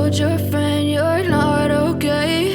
told your friend you're not okay,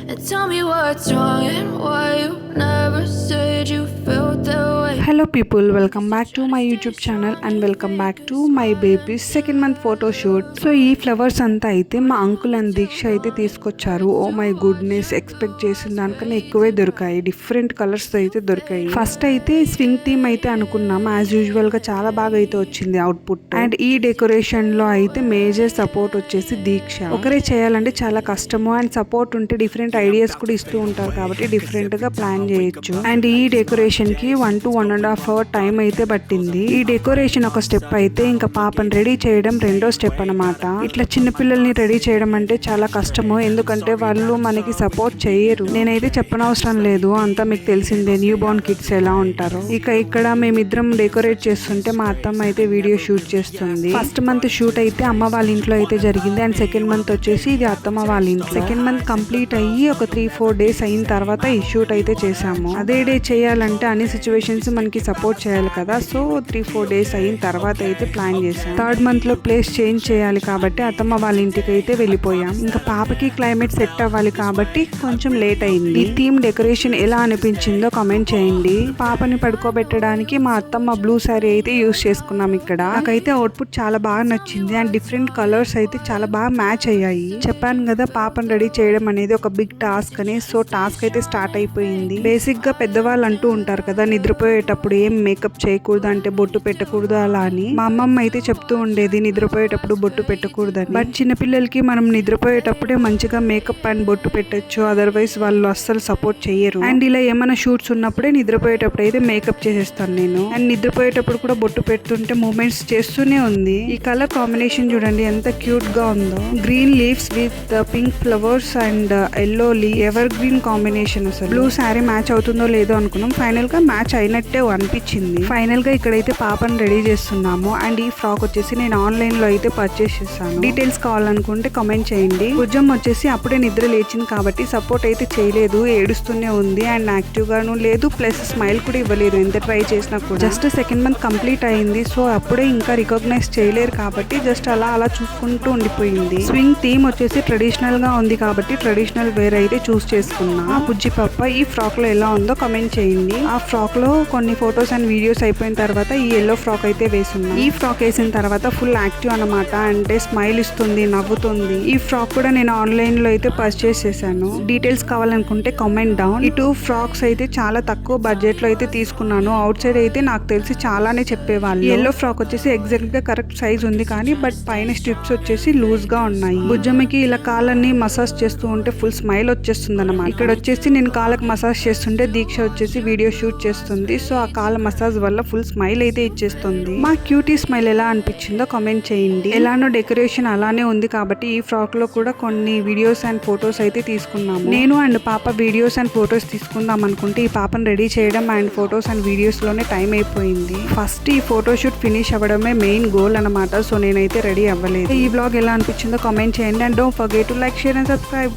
and tell me what's wrong and why you never said you felt that way. Hello people, welcome back to my YouTube channel and welcome back to my baby's second month photo shoot. So ఈ flowers అంతా అయితే మా uncle and దీక్ష అయితే తీసుకొచ్చారు. Oh my goodness, expect చేసిన దానికన్నా ఎక్కువే దొరికాయి. డిఫరెంట్ కలర్స్ అయితే దొరికాయి. ఫస్ట్ అయితే స్వింగ్ థీమ్ అయితే అనుకున్నాం. యాజ్ యూజువల్ గా చాలా బాగా అయితే వచ్చింది అవుట్పుట్. అండ్ ఈ డెకరేషన్ లో అయితే మేజర్ సపోర్ట్ వచ్చేసి దీక్ష. ఒకరే చేయాలంటే చాలా కష్టము. అండ్ సపోర్ట్ ఉంటే డిఫరెంట్ ఐడియాస్ కూడా ఇస్తూ ఉంటారు కాబట్టి డిఫరెంట్ గా ప్లాన్ చేయొచ్చు. అండ్ ఈ డెకరేషన్ కి 1 to 1.5 hour టైం అయితే పట్టింది. ఈ డెకరేషన్ ఒక స్టెప్ అయితే ఇంకా పాపని రెడీ చేయడం రెండో స్టెప్ అన్నమాట. ఇట్లా చిన్న పిల్లల్ని రెడీ చేయడం అంటే చాలా కష్టము, ఎందుకంటే వాళ్ళు మనకి సపోర్ట్ చేయరు. నేనైతే చెప్పనవసరం లేదు, అంతా మీకు తెలిసిందే న్యూ బోర్న్ కిడ్స్ ఎలా ఉంటారో. ఇక ఇక్కడ మేమిద్దరం డెకరేట్ చేస్తుంటే మా అత్తమ్మ అయితే వీడియో షూట్ చేస్తుంది. ఫస్ట్ మంత్ షూట్ అయితే అమ్మ వాళ్ళ ఇంట్లో అయితే జరిగింది. అండ్ సెకండ్ మంత్ వచ్చేసి ఇది అత్తమ్మ వాళ్ళ ఇంట్లో. సెకండ్ మంత్ కంప్లీట్ అయ్యి ఒక 3-4 days అయిన తర్వాత ఈ షూట్ అయితే చేసాము. అదే డే చేయాలంటే అన్ని సిచ్యువేషన్స్ మనకి సపోర్ట్ చేయాలి కదా, సో 3-4 days అయిన తర్వాత అయితే ప్లాన్ చేసాం. థర్డ్ మంత్ లో ప్లేస్ చేంజ్ చేయాలి కాబట్టి అత్తమ్మ వాళ్ళ ఇంటికి అయితే వెళ్ళిపోయాం. ఇంకా పాపకి క్లైమేట్ సెట్ అవ్వాలి కాబట్టి కొంచెం లేట్ అయింది. ఈ థీమ్ డెకరేషన్ ఎలా అనిపించిందో కామెంట్ చేయండి. పాపని పడుకోబెట్టడానికి మా అత్తమ్మ బ్లూ శారీ అయితే యూస్ చేసుకున్నాం. ఇక్కడ నాకైతే అవుట్పుట్ చాలా బాగా నచ్చింది. అండ్ డిఫరెంట్ కలర్స్ అయితే చాలా బాగా మ్యాచ్ అయ్యాయి. చెప్పాను కదా పాపని రెడీ చేయడం అనేది ఒక బిగ్ టాస్క్ అని. సో టాస్క్ అయితే స్టార్ట్ అయిపోయింది. బేసిక్ గా పెద్దవాళ్ళు అంటూ ఉంటారు కదా, నిద్రపోయేటప్పుడు ఏం మేకప్ చేయకూడదు, అంటే బొట్టు పెట్టకూడదు అలా అని. మా అమ్మమ్మ అయితే చెప్తూ ఉండేది నిద్రపోయేటప్పుడు బొట్టు పెట్టకూడదని. బట్ చిన్నపిల్లలకి మనం నిద్రపోయేటప్పుడే మంచిగా మేకప్ అండ్ బొట్టు పెట్టచ్చు, అదర్వైజ్ వాళ్ళు అస్సలు సపోర్ట్ చేయరు. అండ్ ఇలా ఏమైనా షూట్స్ ఉన్నప్పుడే నిద్రపోయేటప్పుడు అయితే మేకప్ చేసేస్తాను నేను. అండ్ నిద్రపోయేటప్పుడు కూడా బొట్టు పెడుతుంటే మూమెంట్స్ చేస్తూనే ఉంది. ఈ కలర్ కాంబినేషన్ చూడండి ఎంత క్యూట్ గా ఉందో. Green leaves with pink flowers and yellow ever green combination. అసలు బ్లూ శారీ మ్యాచ్ అవుతుందో లేదో అనుకున్నాం, ఫైనల్ గా మ్యాచ్ అయినట్టే అనిపించింది. ఫైనల్ గా ఇక్కడైతే పాపని రెడీ చేస్తున్నాము. అండ్ ఈ ఫ్రాక్ వచ్చేసి నేను ఆన్లైన్ లో అయితే పర్చేస్ చేశాను. డీటెయిల్స్ కావాలనుకుంటే కామెంట్ చేయండి. భుజం వచ్చేసి అప్పుడే నిద్ర లేచింది కాబట్టి సపోర్ట్ అయితే చేయలేదు, ఏడుస్తూనే ఉంది. అండ్ యాక్టివ్ గాను లేదు, ప్లస్ స్మైల్ కూడా ఇవ్వలేదు ఎంత ట్రై చేసినా కూడా. జస్ట్ సెకండ్ మంత్ కంప్లీట్ అయింది, సో అప్పుడే ఇంకా రికగ్నైజ్ చేయలేరు కాబట్టి జస్ట్ అలా చూసుకుంటూ ఉండిపోయింది. స్వింగ్ థీమ్ వచ్చేసి ట్రెడిషనల్ గా ఉంది కాబట్టి ట్రెడిషనల్ వేర్ అయితే చూస్ చేసుకున్నా. ఆ బుజ్జి పాప ఈ ఫ్రాక్ లో ఎలా ఉందో కామెంట్ చేయండి. ఆ ఫ్రాక్ లో కొన్ని ఫొటోస్ అండ్ వీడియోస్ అయిపోయిన తర్వాత ఈ ఎల్లో ఫ్రాక్ అయితే వేసున్నా. ఈ ఫ్రాక్ వేసిన తర్వాత ఫుల్ యాక్టివ్ అన్నమాట, అంటే స్మైల్ ఇస్తుంది, నవ్వుతుంది. ఈ ఫ్రాక్ కూడా నేను ఆన్లైన్ లో అయితే పర్చేస్ చేశాను. డీటెయిల్స్ కావాలనుకుంటే కామెంట్ డౌన్. ఈ 2 ఫ్రాక్స్ అయితే చాలా తక్కువ బడ్జెట్ లో అయితే తీసుకున్నాను. అవుట్ సైడ్ అయితే నాకు తెలిసి చాలానే చెప్పేవాళ్ళు. ఎల్లో ఫ్రాక్ వచ్చేసి ఎగ్జాక్ట్ గా కరెక్ట్ సైజ్ ఉంది కానీ బట్ పైన స్ట్రిప్స్ వచ్చేసి లూజ్ గా ఉన్నాయి. భుజమ్మకి ఇలా కాళ్ళని మసాజ్ చేస్తూ ఉంటే ఫుల్ స్మైల్ వచ్చేస్తుంది అన్నమాట. ఇక్కడ వచ్చేసి నేను కాళ్ళకి మసాజ్ చేస్తుంటే దీక్ష వచ్చేసి వీడియో షూట్ చేస్తుంది. సో ఆ కాళ్ళ మసాజ్ వల్ల ఫుల్ స్మైల్ అయితే ఇచ్చేస్తుంది. మా క్యూటీ స్మైల్ ఎలా అనిపించిందో కామెంట్ చేయండి. ఎలానో డెకరేషన్ అలానే ఉంది కాబట్టి ఈ ఫ్రాక్ లో కూడా కొన్ని వీడియోస్ అండ్ ఫొటోస్ అయితే తీసుకున్నాము. నేను అండ్ పాప వీడియోస్ అండ్ ఫొటోస్ తీసుకుందాం అనుకుంటే ఈ పాపను రెడీ చేయడం అండ్ ఫొటోస్ అండ్ వీడియోస్ లోనే టైం అయిపోయింది. ఫస్ట్ ఈ ఫోటో షూట్ ఫినిష్ అవ్వడమే మెయిన్ గోల్ అనమాట. సో నేనైతే రెడీ అవ్వలేదు. ఈ బ్లాగ్ ఎలా అనిపించిందో కామెంట్ చేయండి. And don't forget to like, share and subscribe.